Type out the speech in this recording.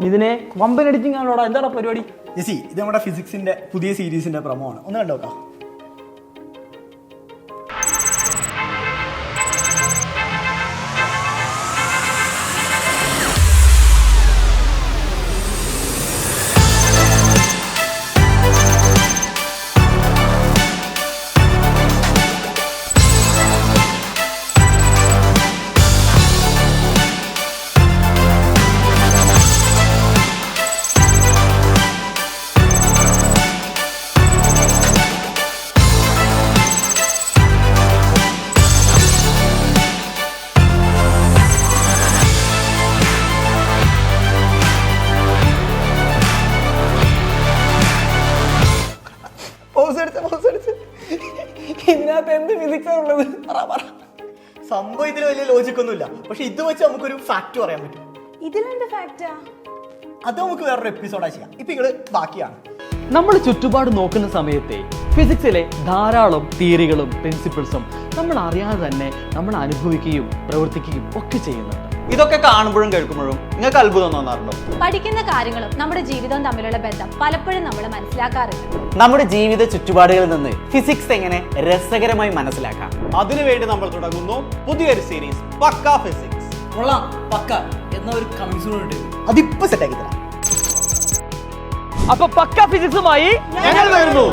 ഇതിനെ വമ്പൻ എഡിറ്റിംഗ് ആണോടാ, എന്താണ് പരിപാടി? ജിസി, ഇത് നമ്മുടെ ഫിസിക്സിന്റെ പുതിയ സീരീസിന്റെ പ്രൊമോ ആണ്, ഒന്ന് കണ്ടോക്കാം. ഇതിനകത്ത് എന്ത് ഫിസിക്സാ ഉള്ളത്? സംഭവം ഇതിൽ വലിയ ലോജിക് ഒന്നുമില്ല, പക്ഷെ ഇത് വെച്ച് നമുക്കൊരു ഫാക്ട് പറയാൻ പറ്റും. ഇതിലെന്ത് ഫാക്റ്റാ? അത് നമുക്ക് വേറൊരു എപ്പിസോഡാ ചെയ്യാം. ഇപ്പൊ നിങ്ങള് ബാക്കിയാണ്. നമ്മൾ ചുറ്റുപാട് നോക്കുന്ന സമയത്തെ ഫിസിക്സിലെ ധാരാളം തിയറികളും പ്രിൻസിപ്പിൾസും നമ്മൾ അറിയാതെ തന്നെ നമ്മൾ അനുഭവിക്കുകയും പ്രവർത്തിക്കുകയും ഒക്കെ ചെയ്യുന്നുണ്ട്. ഇതൊക്കെ കാണുമ്പോഴും കേൾക്കുമ്പോഴും നിങ്ങൾക്ക് അത്ഭുതം തോന്നാറുണ്ടോ? പഠിക്കുന്ന കാര്യങ്ങളും നമ്മുടെ ജീവിതവും തമ്മിലുള്ള ബന്ധം പലപ്പോഴും നമ്മൾ മനസ്സിലാക്കാറില്ല. നമ്മുടെ ജീവിത ചുറ്റുപാടുകളിൽ നിന്ന് ഫിസിക്സ് എങ്ങനെ രസകരമായി മനസ്സിലാക്കാം, അതിനുവേണ്ടി നമ്മൾ തുടങ്ങുന്നു പുതിയൊരു സീരീസ് പക്കാ ഫിസിക്സ്. കൊള്ളാം, പക്ക എന്ന ഒരു കമ്മിറ്റ്മെന്റ്. അതിപ്പോ സെറ്റ് ആക്കി തരാം. അപ്പൊ പക്ക ഫിസിക്സുമായി ഞങ്ങൾ വരുന്നു.